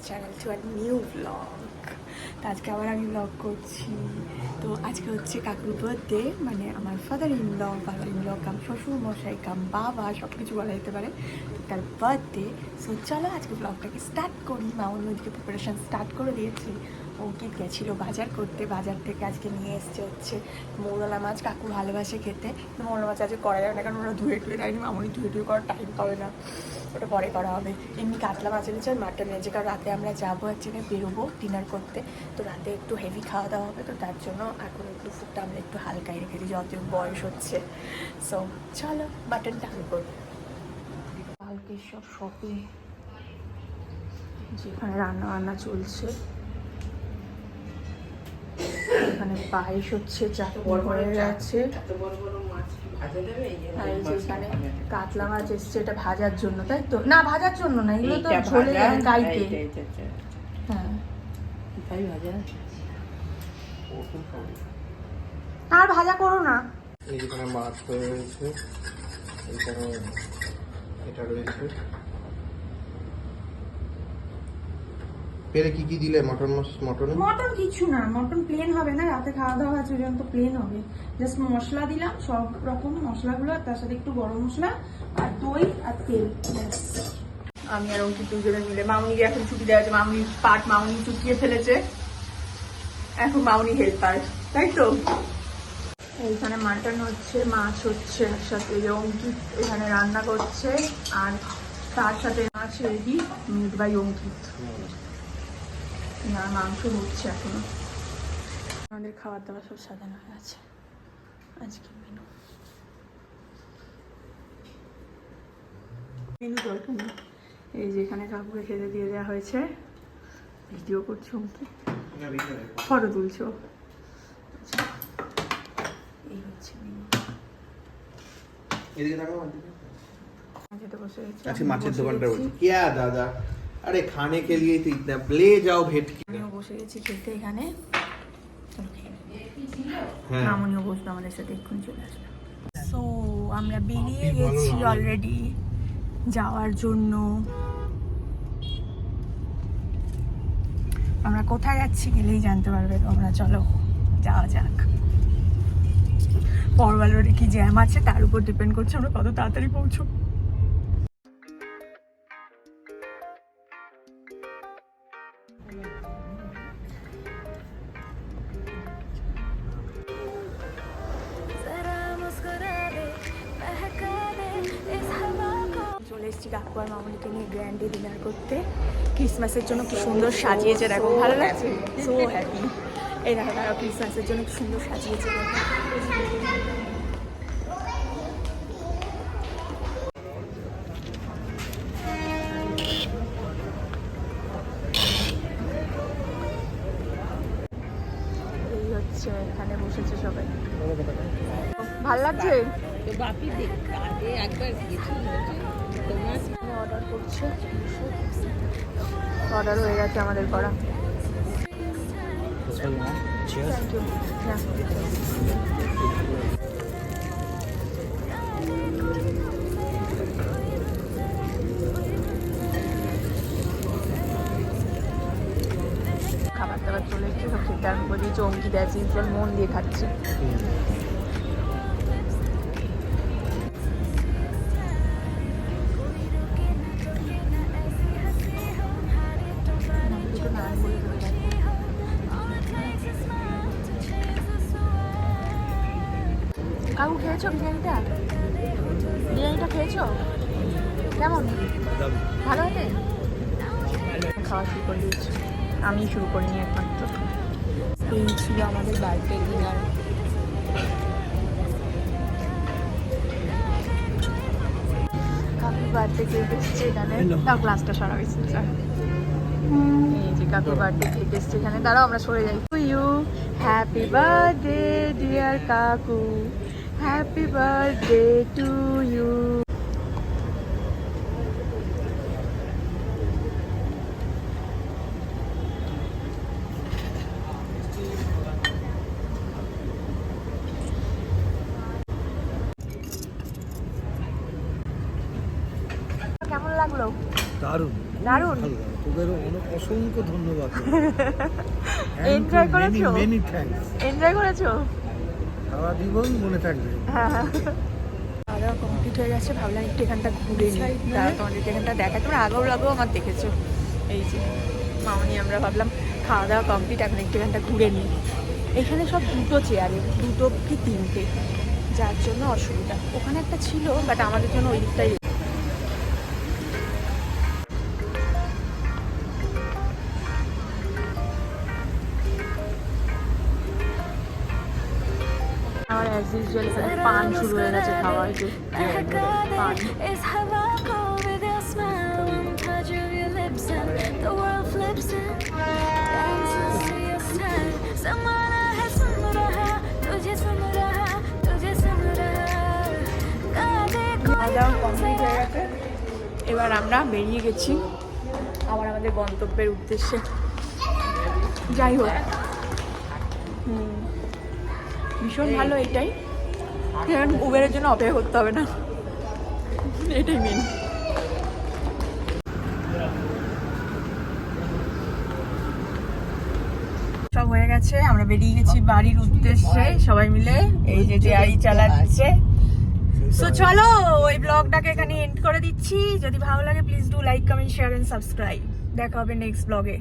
Channel to a new blog. তো আজকে আবার আমি ব্লগ করছি। তো আজকে হচ্ছে কাকুর বার্থডে, মানে আমার ফাদার ইন ল কাম শ্বশুর মশাই কাম বাবা, সব কিছু বলা যেতে পারে। তো তার বার্থডে। সো চলো আজকে ব্লগটাকে স্টার্ট করি। মা অন্যদিকে প্রিপারেশান স্টার্ট করে দিয়েছি। অঙ্কিত গেছিলো বাজার করতে, বাজার থেকে আজকে নিয়ে এসছে হচ্ছে মৌরলা মাছ। কাকু ভালোবাসে খেতে, কিন্তু মৌরলা মাছ আজকে করা যাবে না, কারণ ওরা ধুয়ে টুয়ে দেয়নি। মামনি ধুয়ে করার টাইম পাবে না, ওটা পরে করা হবে। এমনি কাতলা মাছ এনেছে আর মাটন এনেছে, কারণ রাতে আমরা যাবো এক জায়গায়, বেরোবো ডিনার করতে। তো রাতে একটু হেভি খাওয়া দাওয়া হবে, তো তার জন্য এখন একটু ফুডটা আমরা একটু হালকাই রেখেছি, যত বয়স হচ্ছে। সো চলো মাটনটা আমি করবো। কালকে সব শপিং, যেখানে রান্না বান্না চলছে, এখানে পায়েস হচ্ছে, চাটনি হয়ে গেছে। আর এই যে এখানে কাতলা মাছ এসছে, এটা ভাজার জন্য, তাই তো? না, ভাজার জন্য না, এগুলো তো ঝোলে যাবে গাইতে। হ্যাঁ, আর ভাজা করো না। এইখানে মাছ হয়ে রয়েছে, এইখানে এটা রয়েছে। পেরে কি কি দিলে? মটন কিছু না, মটন প্লেন হবে না, রাতে খাওয়া দাওয়া আছে, ওই জন্য তো প্লেন হবে। জাস্ট মশলা দিলাম, সব রকম মশলাগুলো, আর তার সাথে একটু গরম মশলা আর দই আর তেল। আমি আর অঙ্কিত দুজনে মিলে, মামুনিকে এখন ছুটি দেওয়া হয়েছে, মামুনির পাট মামুনি চুকিয়ে ফেলেছে, এখন মামুনি হেল্পার, তাই তো? এইখানে মাটন হচ্ছে, মাছ হচ্ছে একসাথে, অঙ্কিত এখানে রান্না করছে, আর তার সাথে মাছ রেডি, মিট বাই অঙ্কিত। না, মাংস হচ্ছে এখনো। আমাদের খাবার দাবার সব সাজানো হয়ে আছে। আজকে মেনু দরকার নেই। এই যে এখানে কাকুকে খেতে দিয়ে দেওয়া হয়েছে। ভিডিও করছো অঙ্কিত, ফটো তুলছো। এই হচ্ছে মেনু। বসে গেছি। अच्छा মাছের দোকানটা বলছি क्या दादा, अरे खाने के लिए तो इतना ले जाओ भेटकी। আমিও বসে গেছি খেতে এখানে। হ্যাঁ, মামুনিও বসবে আমাদের সাথে, এক্ষুনি চলে আসবে। সো আমরা বেরিয়ে গেছি অলরেডি যাওয়ার জন্য। আমরা কোথায় যাচ্ছি গেলেই জানতে পারবে তোমরা। চলো যাওয়া যাক। পরবাল রোডে কি জ্যাম আছে তার উপর ডিপেন্ড করছে আমরা কত তাড়াতাড়ি পৌঁছবো। চলে এসেছি কাকু আর মামুনিকে নিয়ে গ্র্যান্ডে ডিনার করতে। ক্রিসমাসের জন্য কি সুন্দর সাজিয়েছে, দেখো ভালো লাগছে, সো হ্যাপি। এই দেখো তারা ক্রিসমাসের জন্য কি সুন্দর সাজিয়েছে, দেখো। এই হচ্ছে এখানে বসেছে সবাই, ভাল লাগছে। অর্ডার করছে, অর্ডার হয়ে গেছে আমাদের করা। Thank you. খাবার দাবার চলে এসছে, সব খেতে আরম্ভ করে দিয়েছে। অঙ্কিত আছে ইউজুয়াল মন দিয়ে খাচ্ছে। কাকু খেয়েছো বিরিয়ানিটা? বিরিয়ানিটা খেয়েছো? কেমন? ভালো হতে? খাওয়া শুরু করে দিয়েছি, আমি শুরু করিনি একমাত্র। এই ছিল আমাদের বার্থডে ডিনার। কাকুর বার্থডে কেক এসছে এখানে, তাও গ্লাসটা সরা হয়েছে। এই যে কাকুর বার্থডে কেক এসছে এখানে, দাঁড়াও আমরা সরে যাই। To you, happy birthday dear Kaku, happy birthday to you. কেমন লাগলো? দারুণ দারুণ। তোদের অসংখ্য ধন্যবাদ। এনজয় করেছো? Many thanks. এনজয় করেছো? সারা জীবন মনে থাকবে। খাওয়া দাওয়া কমপ্লিট হয়ে গেছে, ভাবলাম একটু এখানটা ঘুরে নিই, তোমাদেরকে এখানটা দেখা, তোমরা আগেও আমার দেখেছো। এই যে মামনি আমরা ভাবলাম খাওয়া দাওয়া কমপ্লিট, এখন একটু এখানটা ঘুরে নিই। এখানে সব দুটো চেয়ারে, দুটো কি তিনটে, যার জন্য অসুবিধা। ওখানে একটা ছিল, বাট আমাদের জন্য ওই দিকটাই। আমার অ্যাজ ইউজুয়াল এখানে পান শুরু হয়ে গেছে খাওয়া, এই যে পান। খাওয়া দাওয়া কমপ্লিট হয়ে গেছে, এবার আমরা বেরিয়ে গেছি আবার আমাদের গন্তব্যের উদ্দেশ্যে। যাই হোক, ভীষণ ভালো এটাই, উবেরের জন্য অপেক্ষা করতে হবে না, এটাই মেন। সব হয়ে গেছে, আমরা বেরিয়ে গেছি বাড়ির উদ্দেশ্যে সবাই মিলে, এই যে গাড়ি চালাচ্ছে। তো চলো ওই ব্লগটাকে এখানে এন্ড করে দিচ্ছি। যদি ভালো লাগে please do like, comment, share and subscribe. দেখা হবে নেক্সট ব্লগে।